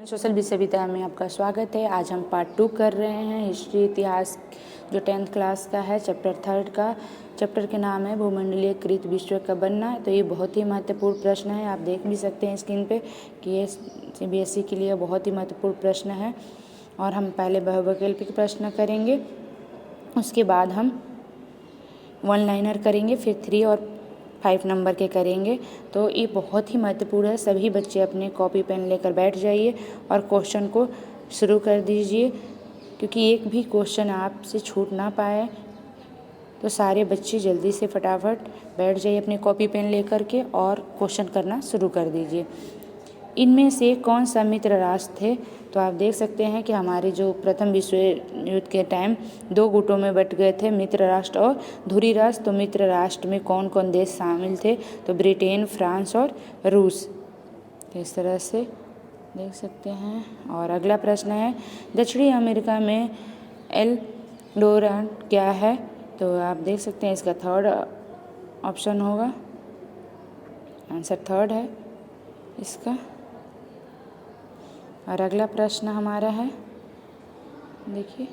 Social विश्वविद्यालय में आपका स्वागत है। आज हम पार्ट 2 कर रहे हैं हिस्ट्री इतिहास जो 10th क्लास का है, चैप्टर 3 का। चैप्टर के नाम है भूमंडलीय कृत विश्व का बनना। तो ये बहुत ही महत्वपूर्ण प्रश्न है, आप देख भी सकते हैं स्क्रीन पे कि ये CBSE के लिए बहुत ही महत्वपूर्ण प्रश्न है। और हम पहले बहुवैकल्पिक प्रश्न करेंगे, उसके बाद हम वन लाइनर करेंगे, फिर 3 और 5 नंबर के करेंगे। तो ये बहुत ही महत्वपूर्ण है। सभी बच्चे अपने कॉपी पेन लेकर बैठ जाइए और क्वेश्चन को शुरू कर दीजिए, क्योंकि एक भी क्वेश्चन आपसे छूट ना पाए। तो सारे बच्चे जल्दी से फटाफट बैठ जाइए अपने कॉपी पेन लेकर के और क्वेश्चन करना शुरू कर दीजिए। इनमें से कौन सा मित्र राष्ट्र थे? तो आप देख सकते हैं कि हमारे जो प्रथम विश्व युद्ध के टाइम 2 गुटों में बट गए थे, मित्र राष्ट्र और धुरी राष्ट्र। तो मित्र राष्ट्र में कौन कौन देश शामिल थे? तो ब्रिटेन, फ्रांस और रूस। तो इस तरह से देख सकते हैं। और अगला प्रश्न है, दक्षिणी अमेरिका में एल डोरान क्या है? तो आप देख सकते हैं इसका 3rd ऑप्शन होगा, आंसर 3rd है इसका। और अगला प्रश्न हमारा है, देखिए,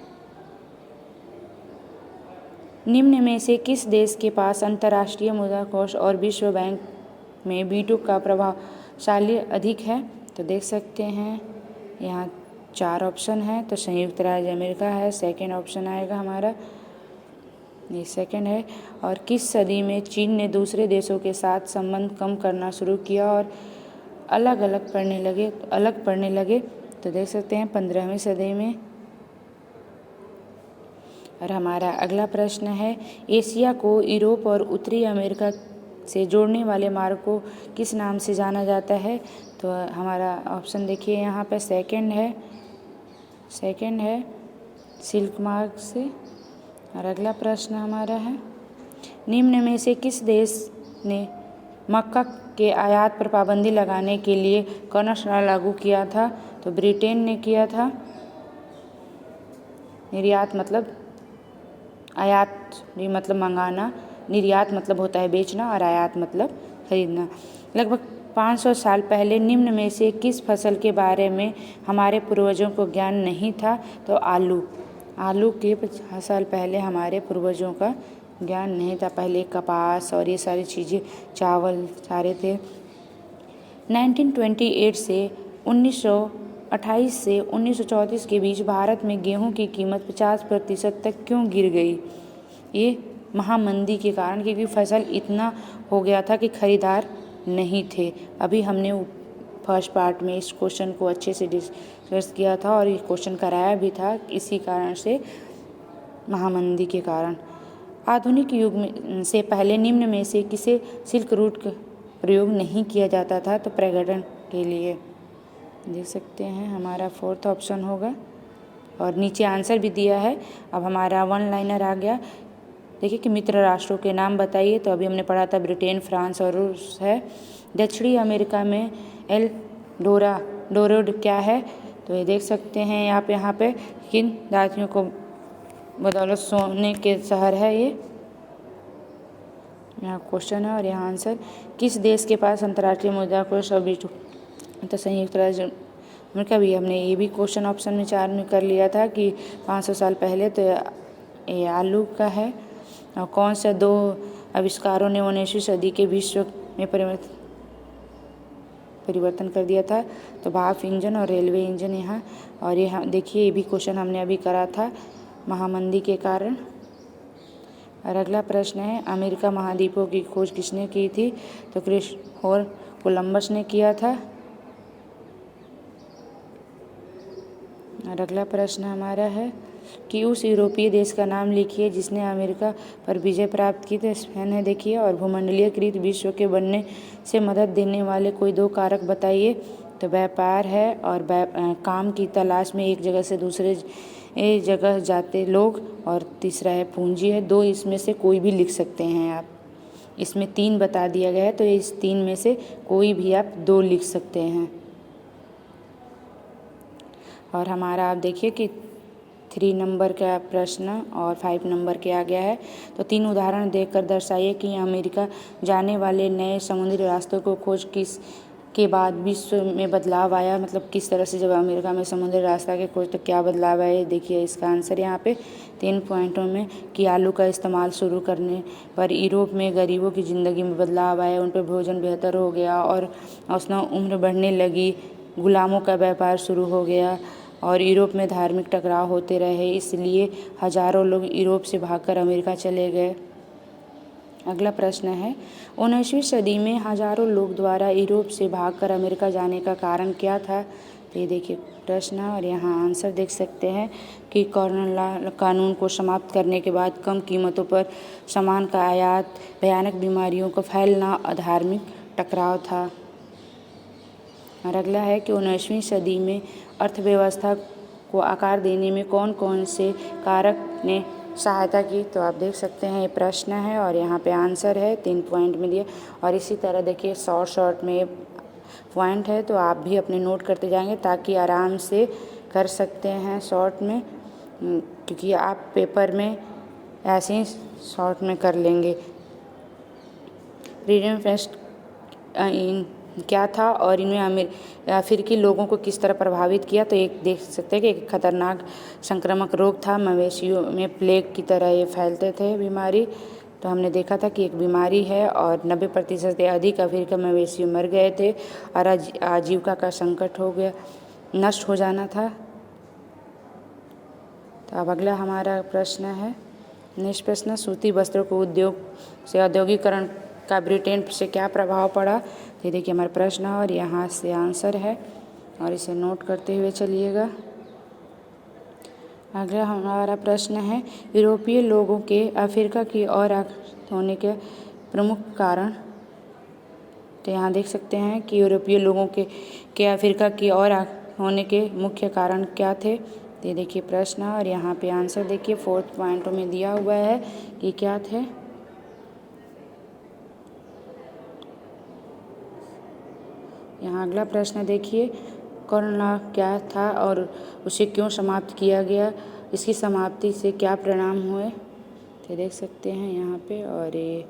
निम्न में से किस देश के पास अंतर्राष्ट्रीय मुद्रा कोष और विश्व बैंक में वीटो का प्रभावशाली अधिक है? तो देख सकते हैं यहाँ 4 ऑप्शन है। तो संयुक्त राज्य अमेरिका है, 2nd ऑप्शन आएगा हमारा, ये 2nd है। और किस सदी में चीन ने दूसरे देशों के साथ संबंध कम करना शुरू किया और अलग पढ़ने लगे? तो देख सकते हैं 15वीं सदी में। और हमारा अगला प्रश्न है, एशिया को यूरोप और उत्तरी अमेरिका से जोड़ने वाले मार्ग को किस नाम से जाना जाता है? तो हमारा ऑप्शन देखिए यहाँ पे 2nd है सिल्क मार्ग से। और अगला प्रश्न हमारा है, निम्न में से किस देश ने मक्का के आयात पर पाबंदी लगाने के लिए कर्णशाला लागू किया था? तो ब्रिटेन ने किया था। निर्यात मतलब आयात भी मतलब मंगाना, निर्यात मतलब होता है बेचना और आयात मतलब खरीदना। लगभग 500 साल पहले निम्न में से किस फसल के बारे में हमारे पूर्वजों को ज्ञान नहीं था? तो आलू के 50 साल पहले हमारे पूर्वजों का ज्ञान नहीं था। पहले कपास और ये सारी चीज़ें, चावल सारे थे। 1928 से 1934 के बीच भारत में गेहूं की कीमत 50% तक क्यों गिर गई? ये महामंदी के कारण, क्योंकि फसल इतना हो गया था कि खरीदार नहीं थे। अभी हमने फर्स्ट पार्ट में इस क्वेश्चन को अच्छे से डिस्कस किया था और ये क्वेश्चन कराया भी था, इसी कारण से, महामंदी के कारण। आधुनिक युग में से पहले निम्न में से किसे सिल्क रूट का प्रयोग नहीं किया जाता था? तो पर्यटन के लिए। देख सकते हैं हमारा 4th ऑप्शन होगा। और नीचे आंसर भी दिया है। अब हमारा वन लाइनर आ गया। देखिए कि मित्र राष्ट्रों के नाम बताइए। तो अभी हमने पढ़ा था ब्रिटेन, फ्रांस और रूस है। दक्षिणी अमेरिका में एल डोराडो क्या है? तो ये देख सकते हैं यहाँ पे किन दातियों को बदौलत सोने के शहर है ये, यहाँ क्वेश्चन है। और यहाँ आंसर, किस देश के पास अंतर्राष्ट्रीय मुद्रा कोष और वीटो? तो संयुक्त राज्य अमेरिका भी। हमने ये भी क्वेश्चन ऑप्शन में 4 में कर लिया था कि 500 साल पहले। तो ये आलू का है। और कौन सा 2 आविष्कारों ने 19वीं सदी के विश्व में परिवर्तन कर दिया था? तो भाप इंजन और रेलवे इंजन यहाँ। और यहाँ देखिए ये भी क्वेश्चन हमने अभी करा था, महामंदी के कारण। और अगला प्रश्न है, अमेरिका महाद्वीपों की खोज किसने की थी? तो क्रिस्टोफर कोलंबस ने किया था। और अगला प्रश्न हमारा है कि उस यूरोपीय देश का नाम लिखिए जिसने अमेरिका पर विजय प्राप्त की। तो स्पेन है देखिए। और भूमंडलीय कृत विश्व के बनने से मदद देने वाले कोई 2 कारक बताइए। तो व्यापार है और काम की तलाश में एक जगह से दूसरे जगह जाते लोग। और तीसरा है पूंजी है। 2 इसमें से कोई भी लिख सकते हैं आप। इसमें 3 बता दिया गया है, तो इस 3 में से कोई भी आप 2 लिख सकते हैं। और हमारा आप देखिए कि 3 नंबर का प्रश्न और 5 नंबर के आ गया है। तो 3 उदाहरण देखकर दर्शाइए कि अमेरिका जाने वाले नए समुद्री रास्तों को खोज किस के बाद विश्व में बदलाव आया, मतलब किस तरह से जब अमेरिका में समुद्री रास्ता की खोज तो क्या बदलाव आया। देखिए इसका आंसर यहाँ पे 3 पॉइंटों में कि आलू का इस्तेमाल शुरू करने पर यूरोप में गरीबों की ज़िंदगी में बदलाव आया, उन पर भोजन बेहतर हो गया और औसतन उम्र बढ़ने लगी, गुलामों का व्यापार शुरू हो गया और यूरोप में धार्मिक टकराव होते रहे, इसलिए हजारों लोग यूरोप से भागकर अमेरिका चले गए। अगला प्रश्न है 19वीं सदी में हजारों लोग द्वारा यूरोप से भागकर अमेरिका जाने का कारण क्या था। तो ये देखिए प्रश्न और यहाँ आंसर देख सकते हैं कि कॉर्नल लॉ कानून को समाप्त करने के बाद कम कीमतों पर सामान का आयात, भयानक बीमारियों का फैलना, धार्मिक टकराव था। और अगला है कि 19वीं सदी में अर्थव्यवस्था को आकार देने में कौन कौन से कारक ने सहायता की। तो आप देख सकते हैं ये प्रश्न है और यहाँ पे आंसर है 3 पॉइंट में दिए। और इसी तरह देखिए शॉर्ट में पॉइंट है तो आप भी अपने नोट करते जाएंगे ताकि आराम से कर सकते हैं शॉर्ट में, क्योंकि आप पेपर में ऐसे ही शॉर्ट में कर लेंगे। फ्रीडम फेस्ट क्या था और इनमें अफ्रीकी लोगों को किस तरह प्रभावित किया। तो एक देख सकते हैं कि एक खतरनाक संक्रामक रोग था, मवेशियों में प्लेग की तरह ये फैलते थे बीमारी। तो हमने देखा था कि एक बीमारी है और 90% से अधिक अफ्रीकी मवेशी मर गए थे और आजीविका का संकट हो गया, नष्ट हो जाना था। तो अब अगला हमारा प्रश्न है नेक्स्ट प्रश्न, सूती वस्त्रों को उद्योग से औद्योगिकरण का ब्रिटेन से क्या प्रभाव पड़ा। ये देखिए हमारा प्रश्न और यहाँ से आंसर है और इसे नोट करते हुए चलिएगा। अगला हमारा प्रश्न है यूरोपीय लोगों के अफ्रीका की ओर होने के प्रमुख कारण। तो यहाँ देख सकते हैं कि यूरोपीय लोगों के अफ्रीका की ओर होने के मुख्य कारण क्या थे। तो ये देखिए प्रश्न और यहाँ पे आंसर देखिए 4th पॉइंटों में दिया हुआ है कि क्या थे। यहाँ अगला प्रश्न देखिए कॉर्नल लॉ क्या था और उसे क्यों समाप्त किया गया, इसकी समाप्ति से क्या परिणाम हुए। तो देख सकते हैं यहाँ पे। और ये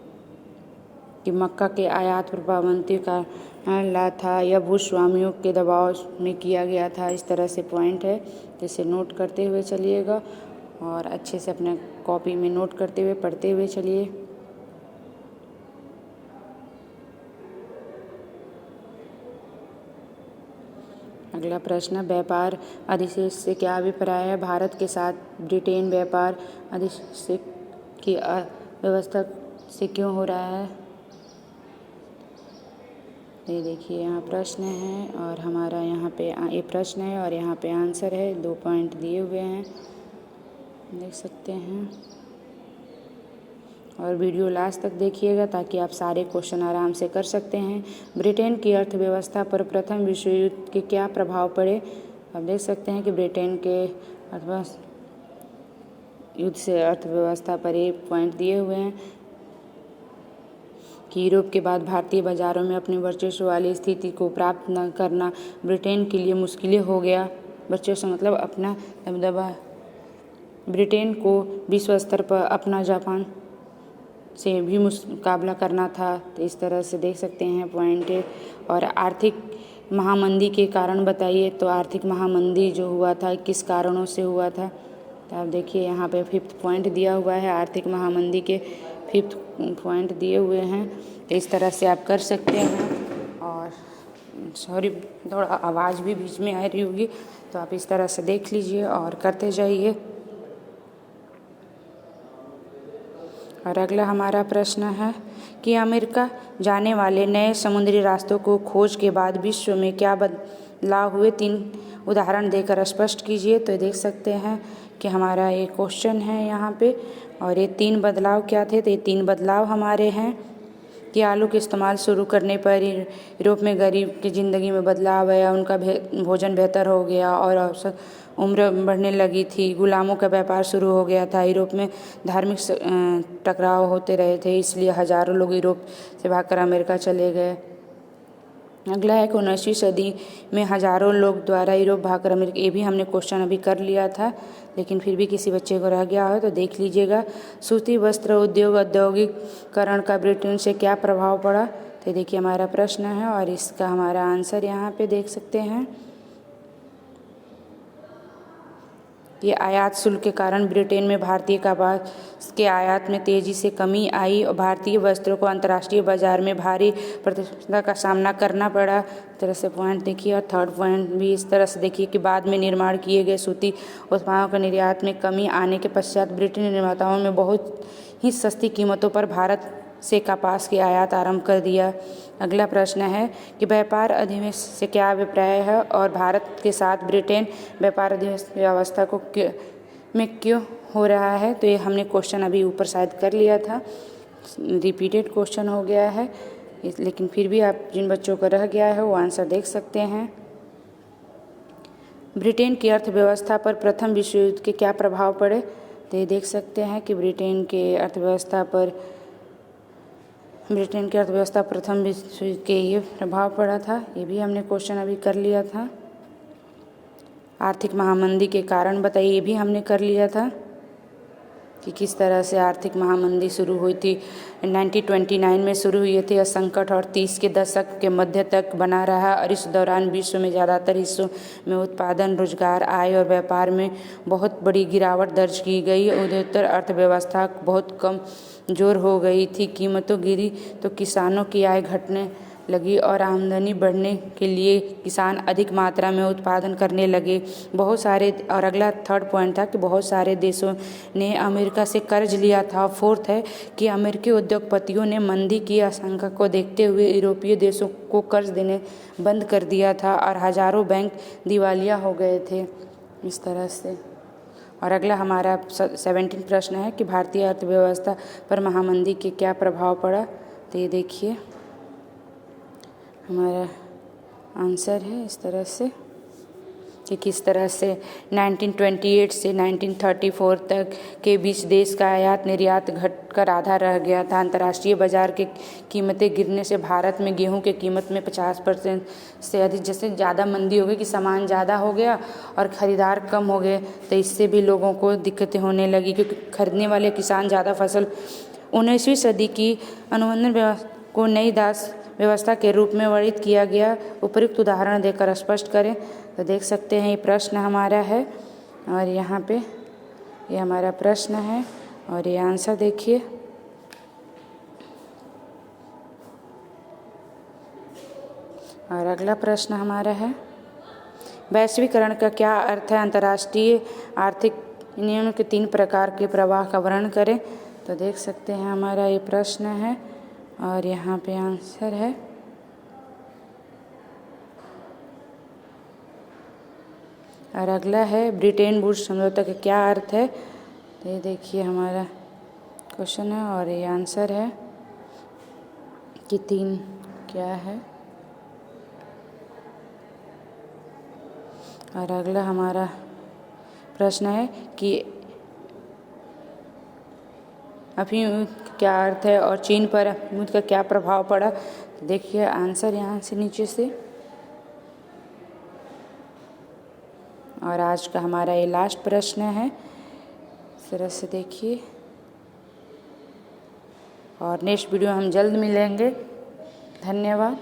कि मक्का के आयात पर पाबंदी का ला था या भूस्वामियों के दबाव में किया गया था। इस तरह से पॉइंट है, जिसे नोट करते हुए चलिएगा और अच्छे से अपने कॉपी में नोट करते हुए पढ़ते हुए चलिए। अगला प्रश्न, व्यापार अधिशेष से क्या अभिप्राय है। भारत के साथ ब्रिटेन व्यापार अधिशेष की व्यवस्था से क्यों हो रहा है। ये देखिए यहाँ प्रश्न है और हमारा यहाँ पे ये प्रश्न है और यहाँ पे आंसर है। 2 पॉइंट दिए हुए हैं, देख सकते हैं। और वीडियो लास्ट तक देखिएगा ताकि आप सारे क्वेश्चन आराम से कर सकते हैं। ब्रिटेन की अर्थव्यवस्था पर प्रथम विश्व युद्ध के क्या प्रभाव पड़े। आप देख सकते हैं कि ब्रिटेन के युद्ध से अर्थव्यवस्था पर ये पॉइंट दिए हुए हैं कि यूरोप के बाद भारतीय बाजारों में अपनी वर्चस्व वाली स्थिति को प्राप्त न करना ब्रिटेन के लिए मुश्किल हो गया। वर्चस्व मतलब अपना दबदबा। ब्रिटेन को विश्व स्तर पर अपना जापान से भी मुकाबला करना था। तो इस तरह से देख सकते हैं पॉइंट। और आर्थिक महामंदी के कारण बताइए। तो आर्थिक महामंदी जो हुआ था किस कारणों से हुआ था। तो आप देखिए यहाँ पे 5th पॉइंट दिया हुआ है, आर्थिक महामंदी के 5th पॉइंट दिए हुए हैं। तो इस तरह से आप कर सकते हैं। और सॉरी थोड़ा आवाज़ भी बीच में आ रही होगी, तो आप इस तरह से देख लीजिए और करते जाइए। और अगला हमारा प्रश्न है कि अमेरिका जाने वाले नए समुद्री रास्तों को खोज के बाद विश्व में क्या बदलाव हुए, 3 उदाहरण देकर स्पष्ट कीजिए। तो देख सकते हैं कि हमारा ये क्वेश्चन है यहाँ पे। और ये 3 बदलाव क्या थे। तो ये 3 बदलाव हमारे हैं कि आलू के इस्तेमाल शुरू करने पर यूरोप में गरीब की ज़िंदगी में बदलाव आया, उनका भोजन बेहतर हो गया और औसत उम्र बढ़ने लगी थी, गुलामों का व्यापार शुरू हो गया था, यूरोप में धार्मिक टकराव होते रहे थे, इसलिए हजारों लोग यूरोप से भागकर अमेरिका चले गए। अगला है कि 19वीं सदी में हजारों लोग द्वारा यूरोप भागकर अमेरिका। ये भी हमने क्वेश्चन अभी कर लिया था, लेकिन फिर भी किसी बच्चे को रह गया हो तो देख लीजिएगा। सूती वस्त्र उद्योग औद्योगिकरण का ब्रिटेन से क्या प्रभाव पड़ा। तो देखिए हमारा प्रश्न है और इसका हमारा आंसर यहाँ पे देख सकते हैं। ये आयात शुल्क के कारण ब्रिटेन में भारतीय कपास के आयात में तेजी से कमी आई और भारतीय वस्त्रों को अंतर्राष्ट्रीय बाजार में भारी प्रतिस्पर्धा का सामना करना पड़ा। इस तरह से पॉइंट देखिए। और थर्ड पॉइंट भी इस तरह से देखिए कि बाद में निर्माण किए गए सूती उत्पादों के निर्यात में कमी आने के पश्चात ब्रिटेन निर्माताओं में बहुत ही सस्ती कीमतों पर भारत से कपास की आयात आरंभ कर दिया। अगला प्रश्न है कि व्यापार अधिनियम से क्या अभिप्राय है और भारत के साथ ब्रिटेन व्यापार अधिनियम व्यवस्था को में क्यों हो रहा है। तो ये हमने क्वेश्चन अभी ऊपर शायद कर लिया था, रिपीटेड क्वेश्चन हो गया है, लेकिन फिर भी आप जिन बच्चों का रह गया है वो आंसर देख सकते हैं। ब्रिटेन की अर्थव्यवस्था पर प्रथम विश्व युद्ध के क्या प्रभाव पड़े। तो ये देख सकते हैं कि ब्रिटेन की अर्थव्यवस्था प्रथम विश्व युद्ध के ये प्रभाव पड़ा था। ये भी हमने क्वेश्चन अभी कर लिया था। आर्थिक महामंदी के कारण बताइए, ये भी हमने कर लिया था कि किस तरह से आर्थिक महामंदी शुरू हुई थी। 1929 में शुरू हुई थी। संकट और 30 के दशक के मध्य तक बना रहा और इस दौरान विश्व में ज़्यादातर हिस्सों में उत्पादन, रोजगार, आय और व्यापार में बहुत बड़ी गिरावट दर्ज की गई। उद्योगोत्तर अर्थव्यवस्था बहुत कम जोर हो गई थी। कीमतों गिरी तो किसानों की आय घटने लगी और आमदनी बढ़ने के लिए किसान अधिक मात्रा में उत्पादन करने लगे। बहुत सारे, और अगला थर्ड पॉइंट था कि बहुत सारे देशों ने अमेरिका से कर्ज लिया था। फोर्थ है कि अमेरिकी उद्योगपतियों ने मंदी की आशंका को देखते हुए यूरोपीय देशों को कर्ज देने बंद कर दिया था और हजारों बैंक दिवालिया हो गए थे इस तरह से। और अगला हमारा 17 प्रश्न है कि भारतीय अर्थव्यवस्था पर महामंदी के क्या प्रभाव पड़ा। तो ये देखिए हमारा आंसर है इस तरह से कि किस तरह से 1928 से 1934 तक के बीच देश का आयात निर्यात घटकर आधा रह गया था। अंतर्राष्ट्रीय बाजार की कीमतें गिरने से भारत में गेहूं की कीमत में 50% से अधिक, जैसे ज़्यादा मंदी हो गई कि सामान ज़्यादा हो गया और ख़रीदार कम हो गए, तो इससे भी लोगों को दिक्कतें होने लगी क्योंकि खरीदने वाले किसान ज़्यादा फसल। 19वीं सदी की अनुबंध व्यवस्था को नई दास व्यवस्था के रूप में वर्णित किया गया। उपयुक्त उदाहरण देकर स्पष्ट करें। तो देख सकते हैं ये प्रश्न हमारा है और यहाँ पे ये हमारा प्रश्न है और ये आंसर देखिए। और अगला प्रश्न हमारा है वैश्वीकरण का क्या अर्थ है। अंतर्राष्ट्रीय आर्थिक नियमों के 3 प्रकार के प्रवाह का वर्णन करें। तो देख सकते हैं हमारा ये प्रश्न है और यहाँ पे आंसर है। और अगला है ब्रिटेन वुड्स समझौता का क्या अर्थ है। तो ये देखिए हमारा क्वेश्चन है और ये आंसर है कि 3 क्या है। और अगला हमारा प्रश्न है कि अफीम क्या अर्थ है और चीन पर अफीम का क्या प्रभाव पड़ा। तो देखिए आंसर यहाँ से नीचे से। और आज का हमारा ये लास्ट प्रश्न है, इस तरह से देखिए। और नेक्स्ट वीडियो हम जल्द मिलेंगे। धन्यवाद।